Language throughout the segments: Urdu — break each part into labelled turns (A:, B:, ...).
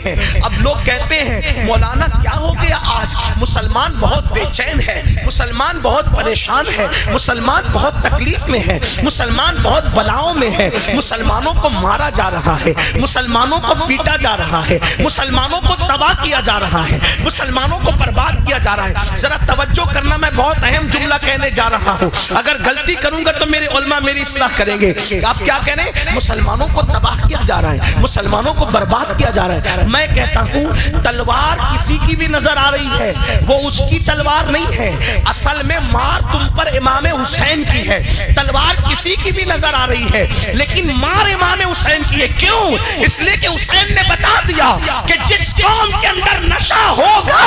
A: ہیں۔ اب لوگ کہتے ہیں مولانا کیا ہو گیا آج؟ مسلمان بہت بے چین ہے، مسلمان بہت پریشان ہے، مسلمان بہت تکلیف میں ہے، مسلمان بہت بلاؤں میں ہے، مسلمانوں کو مارا جا رہا ہے، مسلمانوں کو پیٹا جا رہا ہے، مسلمانوں کو تباہ کیا جا رہا ہے، مسلمانوں کو برباد کیا جا رہا ہے۔ ذرا توجہ کرنا، میں بہت اہم جملہ کہنے جا رہا ہوں، اگر غلطی کروں گا تو میرے علماء میری اصلاح کریں گے۔ آپ کیا کہہ رہے ہیں؟ مسلمانوں کو تباہ کیا جا رہا ہے، مسلمانوں کو برباد کیا جا رہا ہے۔ میں کہتا ہوں تلوار کسی کی بھی نظر آ رہی ہے، وہ اس کی تلوار نہیں ہے، اصل میں مار تم پر امام حسین کی ہے۔ تلوار کسی کی بھی نظر آ رہی ہے لیکن مار امام حسین کی ہے۔ کیوں؟ اس لیے کہ حسین نے بتا دیا کہ جس قوم کے اندر نشہ ہوگا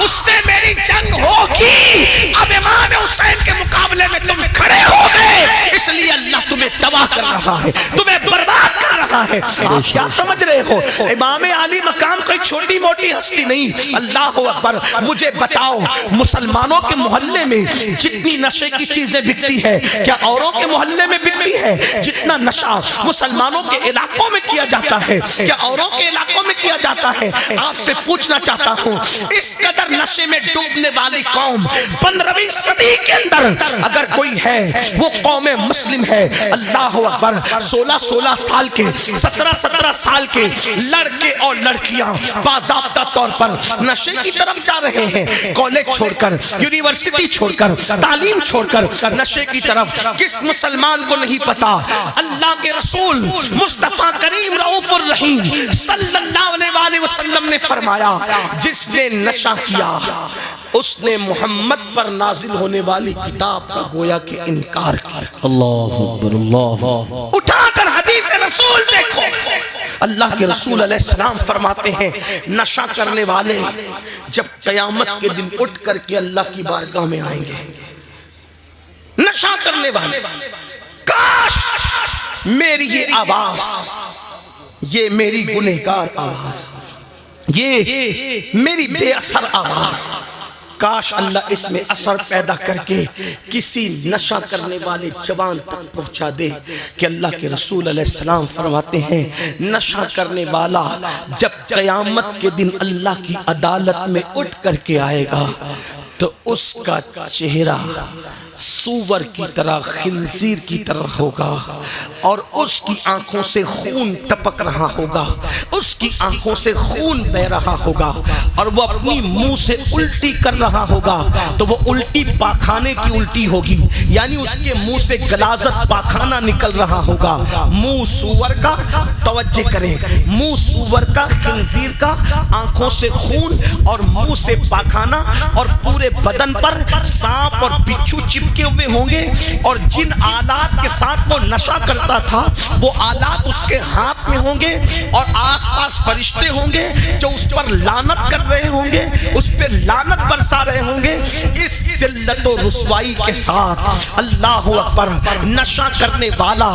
A: اس سے میری جنگ ہوگی۔ اب امام حسین کے مقابلے میں تم کھڑے ہو گئے، اس لیے اللہ تمہیں تباہ کر رہا ہے، تمہیں برباد کر رہا ہے۔ آپ کیا سمجھ رہے ہو؟ امام علی مقام کوئی چھوٹی موٹی ہستی نہیں۔ اللہ اکبر، مجھے بتاؤ مسلمانوں کے محلے میں جتنی نشے کی چیزیں بکتی ہے کیا اوروں کے محلے میں بکتی ہے؟ جتنا نشہ مسلمانوں کے علاقوں میں کیا جاتا ہے کیا اوروں کے علاقوں میں کیا جاتا ہے؟ آپ سے پوچھنا چاہتا ہوں، اس قدر نشے میں ڈوبنے والی قوم 15ویں صدی کے اندر اگر کوئی ہے وہ قوم مسلم ہے۔ اللہ اکبر، 16 سال کے 17 سال کے لڑکے اور لڑکیاں باضابطہ طور پر نشے کی طرف جا رہے ہیں، کالج چھوڑ کر، یونیورسٹی چھوڑ کر، تعلیم چھوڑ کر نشے کی طرف۔ کس مسلمان کو نہیں پتا اللہ کے رسول مصطفیٰ کریم رؤوف الرحیم صلی اللہ علیہ وسلم نے فرمایا جس نے نشہ کیا اس نے محمد پر نازل ہونے والی کتاب کا گویا کہ انکار کیا۔
B: اللہ اکبر، اللہ
A: اٹھا کر حدیث رسول دیکھو، اللہ کے رسول علیہ السلام فرماتے ہیں نشہ کرنے والے جب قیامت کے دن اٹھ کر کے اللہ کی بارگاہ میں آئیں گے، نشہ کرنے والے، کاش میری یہ آواز، یہ میری گنہگار آواز، یہ میری بے اثر آواز، کاش اللہ اس میں اثر پیدا کر کے کسی نشہ کرنے والے جوان تک پہنچا دے کہ اللہ کے رسول علیہ السلام فرماتے ہیں نشہ کرنے والا جب قیامت کے دن اللہ کی عدالت میں اٹھ کر کے آئے گا تو اس کا چہرہ سور کی طرح، خنزیر کی طرح ہوگا، اور اس کی آنکھوں سے خون ٹپک رہا ہوگا، اس کی آنکھوں سے خون بہ رہا ہوگا، اور وہ اپنی منہ سے الٹی کر رہا ہوگا تو وہ الٹی پاخانے کی الٹی ہوگی، یعنی اس کے منہ سے غلاظت پاخانہ نکل رہا ہوگا۔ منہ سور کا، توجہ کریں، منہ سور کا، خنزیر کا، آنکھوں سے خون اور منہ سے پاخانہ، اور پورے بدن پر سانپ اور بچھو چپکے ہوئے ہوں گے، اور جن آلات کے ساتھ وہ نشہ کرتا تھا وہ آلات اس کے ہاتھ میں ہوں گے، اور آس پاس فرشتے ہوں گے جو اس پر لعنت کر رہے ہوں گے، اس پر لعنت برسا رہے ہوں گے۔ اس ذلت و رسوائی کے ساتھ اللہ اکبر، نشہ کرنے والا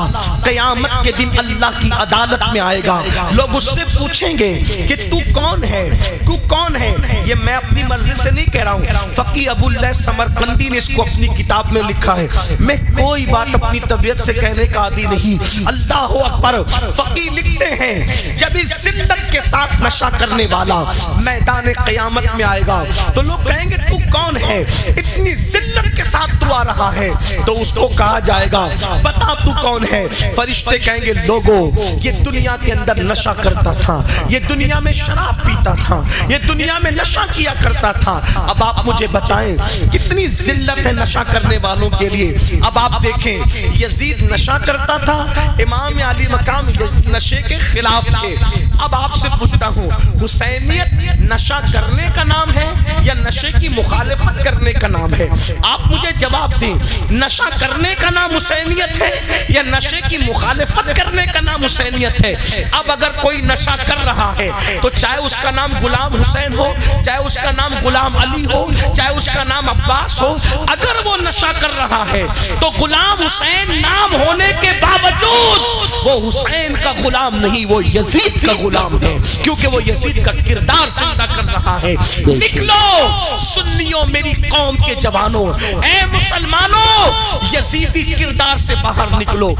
A: قیامت کے دن اللہ کی عدالت میں آئے گا۔ لوگ اس سے پوچھیں گے کہ تو کون ہے، تو کون ہے؟ یہ میں اپنی مرضی سے نہیں کہہ رہا ہوں، فقی ابو اللہ سمرقندی نے اس کو اپنی کتاب میں لکھا ہے۔ میں کوئی بات اپنی طبیعت سے کہنے کا عادی نہیں۔ اللہ اکبر، فقی لکھتے ہیں جب اس ذلت کے ساتھ نشہ کرنے والا میدان قیامت میں آئے گا تو لوگ کہیں گے تو کون ہے، اتنی ذلت کے ساتھ تو آ رہا ہے؟ تو اس کو کہا جائے گا بتا تو کون ہے؟ فرشتے کہیں گے لوگو یہ دنیا کے اندر نشہ کرتا تھا، یہ دنیا میں شراب پیتا تھا، یہ دنیا میں نشہ کیا کرتا تھا۔ اب آپ مجھے بتائیں کتنی ذلت ہے نشہ کرنے والوں کے لیے۔ اب آپ دیکھیں یزید نشہ کرتا تھا، امام علی مقام نشے کے خلاف تھے۔ اب آپ سے پوچھتا ہوں حسینیت نشہ کرنے کا نام ہے یا نشے کی مخالفت کرنے کا نام ہے؟ آپ مجھے جواب دیں، نشہ کرنے کا نام حسینیت ہے یا نشے کی مخالفت کرنے کا نام حسینیت ہے؟ اب اگر کوئی نشہ کر رہا ہے تو چاہے اس کا نام غلام حسین ہو، چاہے اس کا نام غلام علی ہو، چاہے اس کا نام عباس ہو، اگر وہ نشہ کر رہا ہے تو غلام حسین نام ہونے کے باوجود وہ حسین کا غلام نہیں، وہ یزید کا غلام ہے، کیونکہ وہ یزید کا کردار زندہ کر رہا ہے۔ نکلو سنیوں، میری قوم کے کے جوانوں، اے مسلمانوں، یزیدی کردار سے باہر نکلو۔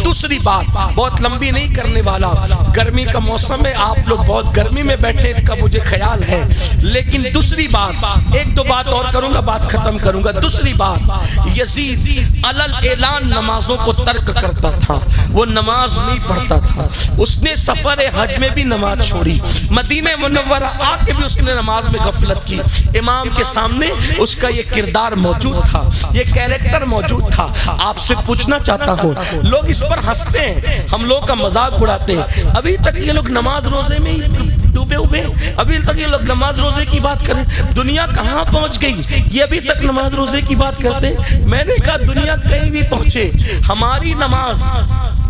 A: دوسری بات بہت لمبی نہیں کرنے والا، گرمی کا موسم ہے، آپ لوگ بہت گرمی میں بیٹھے اس کا مجھے خیال ہے، لیکن دوسری بات، ایک دو بات اور کروں گا، بات ختم کروں گا۔ دوسری بات، یزید علل اعلان نمازوں کو ترک کرتا تھا، وہ نماز نہیں پڑھتا تھا، اس نے سفر حج میں بھی نماز چھوڑی، مدینہ منورہ آ کے بھی اس نے نماز میں غفلت کی۔ امام کے سامنے اس کا یہ کردار موجود تھا، یہ کیریکٹر موجود تھا۔ آپ سے پوچھنا چاہتا ہوں، لوگ اس پر ہنستے ہیں، ہم لوگ کا مذاق اڑاتے ہیں، ابھی تک یہ لوگ نماز روزے میں ہی ڈوبے ہوئے، ابھی تک یہ لوگ نماز روزے کی بات کریں، دنیا کہاں پہنچ گئی، یہ ابھی تک نماز روزے کی بات کرتے ہیں۔ میں نے کہا دنیا کہیں بھی پہنچے، ہماری نماز،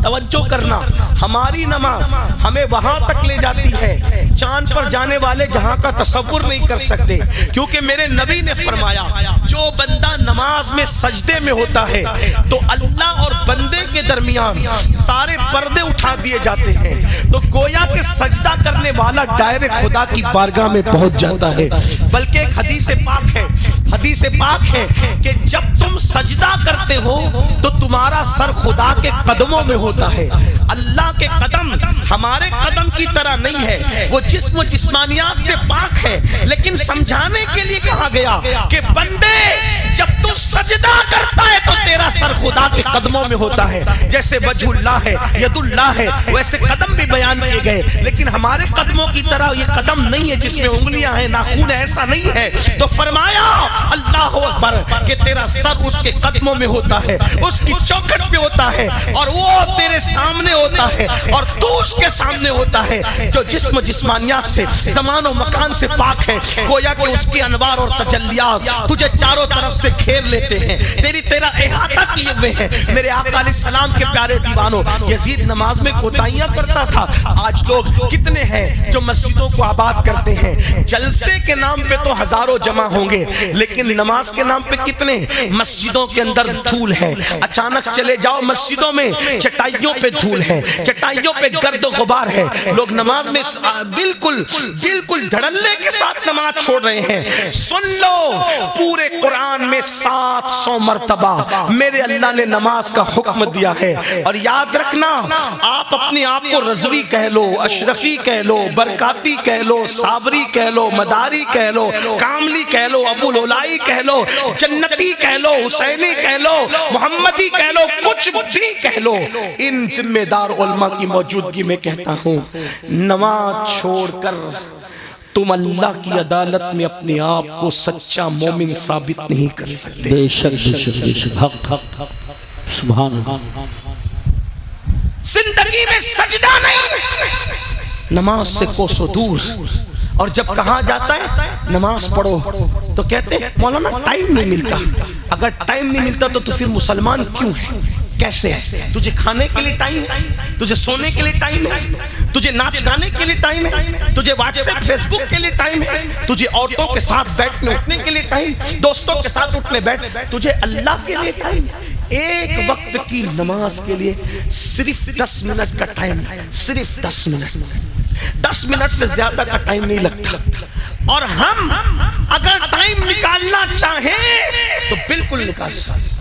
A: توجہ کرنا، ہماری نماز ہمیں وہاں تک لے جاتی ہے چاند پر جانے والے جہاں کا تصور نہیں کر سکتے، کیونکہ میرے نبی نے فرمایا جو بندہ نماز میں سجدے میں ہوتا ہے تو اللہ اور بندے کے درمیان سارے پردے اٹھا دیے جاتے ہیں، تو گویا کہ سجدہ کرنے والا ڈائریکٹ خدا کی بارگاہ میں پہنچ جاتا ہے۔ بلکہ ایک حدیث پاک ہے، حدیث پاک ہے کہ جب تم سجدہ کرتے ہو تو تمہارا سر خدا کے قدموں میں ہوتا ہے۔ اللہ کے قدم ہمارے قدم کی طرح نہیں ہے، وہ جسم و جسمانیات سے پاک ہے، لیکن سمجھانے کے لیے کہا گیا کہ بندے جب تو سجدہ کرتا ہے تو تیرا سر خدا کے قدموں میں ہوتا ہے۔ جیسے وجہ اللہ ہے، ید اللہ ہے، ویسے قدم بھی بیان کیے گئے، لیکن ہمارے قدموں کی طرح یہ قدم نہیں ہے جس میں انگلیاں ہیں، ناخن ہے، ایسا نہیں ہے۔ تو فرمایا اللہ اکبر کہ تیرا سر اس کے قدموں میں ہوتا ہے، اس کی چوکھٹ پہ ہوتا ہے، اور وہ تیرے سامنے ہوتا ہے اور تو اس کے سامنے ہوتا ہے، جو جسم و جسمانیات سے، زمان و مکان سے پاک ہے۔ گویا کہ اس کی انوار اور تجلیات تجھے چاروں طرف سے گھیر لیتے ہیں، تیرا احاطہ کیے ہوئے ہیں۔ میرے آقا علیہ السلام کے پیارے دیوانوں، یزید نماز میں کوتاہیاں کرتا تھا۔ آج لوگ کتنے ہیں جو مسجدوں کو آباد کرتے ہیں، جلسے کے نام پہ تو ہزاروں جمع ہوں گے، لیکن نماز کے نام پہ کتنے؟ مسجدوں کے اندر دھول ہے، اچانک چلے جاؤ مسجدوں میں چٹائیوں پہ دھول ہے، چٹائیوں پہ گرد و غبار ہے، لوگ نماز میں بالکل دھڑلے کے ساتھ نماز چھوڑ رہے ہیں۔ سن لو، پورے قرآن میں 700 مرتبہ میرے اللہ نے نماز کا حکم دیا ہے، اور یاد رکھنا، آپ اپنے آپ کو رضوی کہہ لو، اشرفی کہہ لو، برکاتی کہہ لو، صابری کہہ لو، مداری کہہ لو، کاملی کہہ لو، ابو لولائی کہہ لو، جنتی کہہ لو، حسینی کہہ لو، محمدی کہہ لو، کچھ بھی کہہ لو، ان ذمہ دار علماء کی موجودگی میں کہتا ہوں، نماز چھوڑ کر تم اللہ کی عدالت میں اپنے آپ کو سچا مومن ثابت نہیں کر سکتے۔
B: بے شک بے شک بے شک، حق حق سبحان اللہ۔
A: زندگی میں سجدہ نہیں، نماز سے کوسوں دور، اور جب کہا جاتا ہے نماز پڑھو تو کہتے ہیں مولانا ٹائم نہیں ملتا۔ اگر ٹائم نہیں ملتا تو پھر مسلمان کیوں ہے؟ کیسے ہے؟ تجھے کھانے کے لیے ٹائم ہے، تجھے سونے کے لیے ٹائم ہے، تجھے ناچ گانے کے لیے ٹائم ہے، تجھے واٹس ایپ فیس بک کے لیے ٹائم ہے، تجھے عورتوں کے ساتھ بیٹھنے اٹھنے کے لیے ٹائم، دوستوں کے ساتھ اٹھنے بیٹھ، تجھے اللہ کے لیے ٹائم، ایک وقت کی نماز کے لیے صرف 10 منٹ کا ٹائم، صرف 10 منٹ، 10 منٹ سے زیادہ کا ٹائم نہیں لگتا۔ اور ہم اگر ٹائم نکالنا چاہیں تو بالکل نکال سکتے،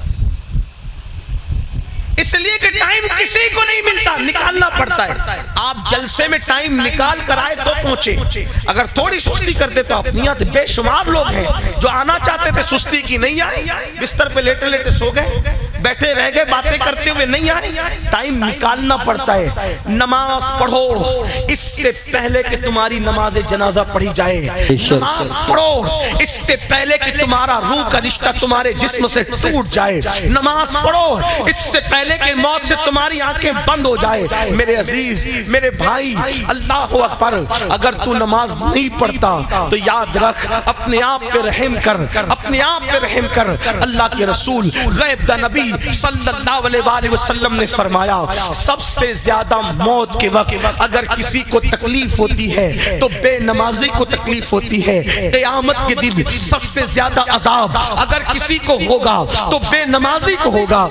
A: اس لیے کہ ٹائم کسی کو نہیں ملتا، نکالنا پڑتا ہے۔ آپ جلسے میں ٹائم نکال کر آئے تو پہنچے، اگر تھوڑی سستی کرتے تو اپنی آتے۔ بے شمار لوگ ہیں جو آنا چاہتے تھے، سستی کی، نہیں آئے، بستر پہ لیٹے لیٹے سو گئے، بیٹھے رہ گئے باتیں کرتے ہوئے، نہیں آئے۔ ٹائم نکالنا پڑتا ہے۔ نماز پڑھو اس سے پہلے کہ تمہاری نماز جنازہ پڑھی جائے، نماز پڑھو اس سے پہلے کہ تمہارا روح کا رشتہ تمہارے جسم سے ٹوٹ جائے، نماز پڑھو اس سے پہلے کہ موت سے تمہاری آنکھیں بند ہو جائے۔ میرے عزیز، میرے بھائی، اللہ اکبر، اگر تو نماز نہیں پڑھتا تو یاد رکھ، اپنے آپ پہ رحم کر، اپنے آپ پہ رحم کر۔ اللہ کے رسول غیب دا نبی صلی اللہ علیہ وآلہ وسلم نے فرمایا، سب سے زیادہ موت کے وقت اگر کسی کو تکلیف ہوتی ہے تو بے نمازی کو تکلیف ہوتی ہے۔ قیامت کے دن سب سے زیادہ عذاب اگر کسی کو ہوگا تو بے نمازی کو ہوگا۔